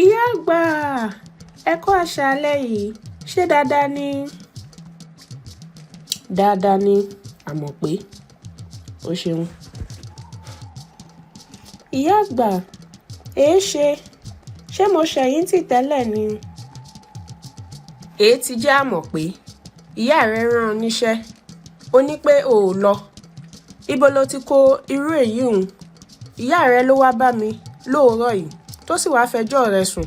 Ìyá àgbà, ẹ kú àṣálẹ́ yìí, ṣé dáadáa ni? Dáadáa ni, àmọ̀ pé ó ṣeun. Ìyá àgbà, ṣé mo ṣẹ̀yìn tì tẹ́lẹ̀ ni? Èé ti jẹ́ àmọ̀ pé ìyá rẹ rán ọ níṣẹ́, ó ní pé o ò lọ. Ibo lo ti kó irú èyí hùn? Ìyá rẹ ló wá bá mi lóòrọ̀ yìí tó sì wáá fẹjọ́ rẹ sùn.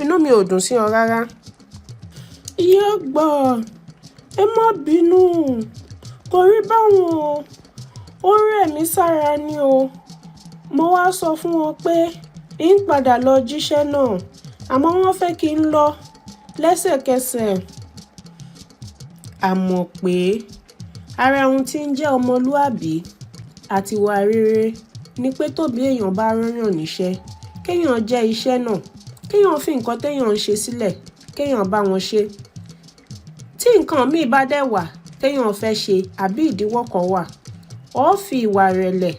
Inú mi ò dùn sí ọ rárá. Ìyá àgbà, ẹ má bínú, kò rí báwọn o. Ó rẹ̀ mí sára ni o. Mo wá sọ fún wọn pé ń padà lọ jíṣẹ́ náà, àmọ́ wọ́n fẹ́ kí n lọ lẹ́sẹ̀kẹsẹ̀. Àmọ̀ pé ara ohun tí ń jẹ́ ọmọlúàbí àti ìwà rere ni pé tóbi èèyàn bá rányàn níṣẹ́, kéèyàn jẹ́ iṣẹ́ náà, kéèyàn fi nǹkan téèyàn ń ṣe sílẹ̀, kéèyàn bá wọn ṣe. Tí nǹkan míì bá dẹ̀ wà téèyàn fẹ́ ṣe àbí ìdíwọ́ kan wà, ó fi ìwà ìrẹ̀lẹ̀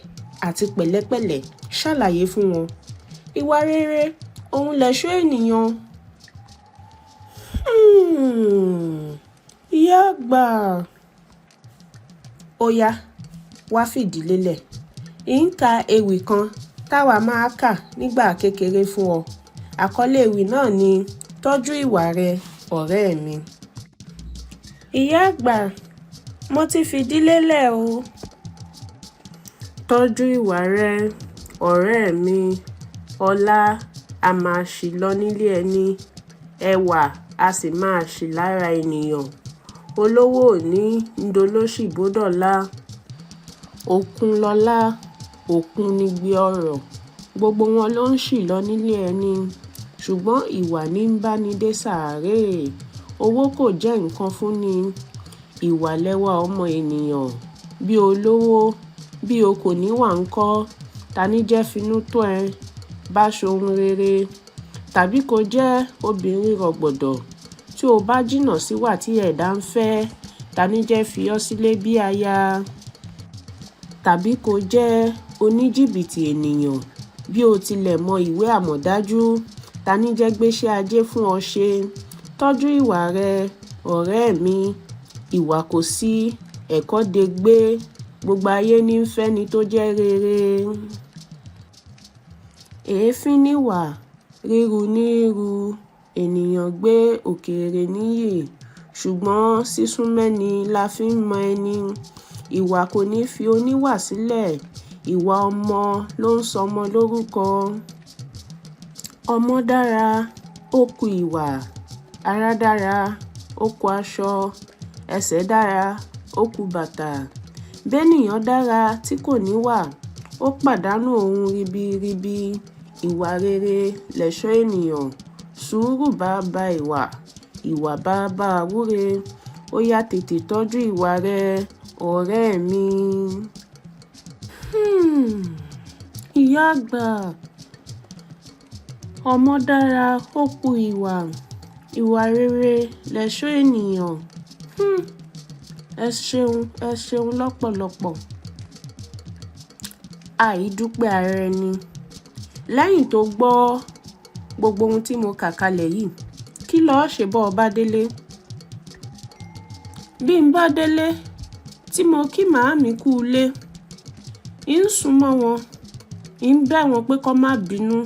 àti pẹ̀lẹ́pẹ̀lẹ́ ṣàlàyé fún wọn. Ìwà rere òun lẹ̀ṣọ́ ènìyàn. Ìyá àgbà, ó yá, wá fìdí lélẹ̀. Ń ka ewì kan táwa máa kà nígbà kékeré fún ọ. Àkọlé ewì náà ni tọ́jú ìwà rẹ, ọ̀rẹ́ mi. Ìyá àgbà, mo ti fìdí lélẹ̀ o. Tọ́jú ìwà rẹ, ọ̀rẹ́ mi. Ọlá a máa ṣì lọ nílé ẹni, ẹwà a sì máa ṣì lára ènìyàn. Olówó òní ń dolóṣì bó dọ̀la. Òkun lọlá, òkun nígbé ọrọ̀. Gbogbo wọn ló ń ṣì lọ nílé ẹni, ṣùgbọ́n ìwà ní ń bá ní dé sàárè. Owó kò jẹ́ nǹkan fún ni. Ìwà lẹwà ọmọ ènìyàn. Bí olówó, bí o kò níwà ńkọ́, ta ní jẹ́ finú tó ẹ bá ṣohun rere? Tàbí kó jẹ́ obìnrin rọ̀gbọ̀dọ̀, tí o bá jìnnà síwà tí ẹ̀dá ń fẹ́, ta ní jẹ́ fi ọ́ sílé bí aya? Tàbí kó jẹ́ oníjìbìtì ènìyàn, bí o tilẹ̀ mọ ìwé àmọ̀dájú, ta ní jẹ́ gbéṣẹ́ ajé fún ọ ṣe? Tọ́jú ìwà rẹ, ọ̀rẹ́ mi. Ìwà kò sí, ẹ̀kọ́ dégbé. Gbogbo ayé ní ń fẹ́ ni tó jẹ́ rere. Èéfín níwà, ríru ní ru. Ènìyàn gbé òkèèrè níyì, ṣùgbọ́n sísún mẹ́ni la fi ń mọ ẹni. Ìwà kò ní fi oníwà sílẹ̀. Ìwà ọmọ ló ń sọmọ lórúkọ. Ọmọ dára, ó kù ìwà. Ara dára, ó kù aṣọ. Ẹsẹ̀ dára, ó kù bàtà. Bẹ́nìyàn dára tí kò níwà, ó pàdánù ohun ribiribi. Ìwà rere lẹ̀ṣọ́ ènìyàn. Sùúrù baba ìwà, ìwà baba àwúre. Ó yá tètè tọ́jú ìwà rẹ, ọ̀rẹ́ mi. Ìyá àgbà, ọmọ dára, ó kù ìwà. Ìwà rere lẹ̀ṣọ́ ènìyàn. Ẹ ṣeun lọ́pọ̀lọpọ̀. Àìdúpẹ́ ara ẹni. Lẹ́yìn tó gbọ́ gbogbo ohun tí mo kà kalẹ̀ yìí, kí lọ̀ọ́ ṣe bọ́ ọ bá délé? Bí n bá délé tí mo kí màámi kú ilé, ń sún mọ́ wọn, ń bẹ̀ wọ́n pé kó má bínú,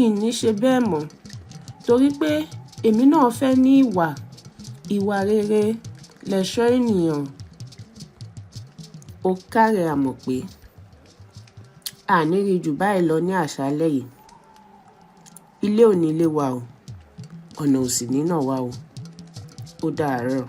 ń ní ṣe bẹ́ẹ̀ mọ́, torí pé èmi náà fẹ́ ní ìwà. Ìwà rere lẹ̀ṣọ́ ènìyàn. Ó káre àmọ̀ pé àní rí jù báyìí lọ ní àṣálẹ́ yìí. Ilé ò ní lé wa o, ọ̀nà ò sì ní nà wa o. Ó dàárọ̀.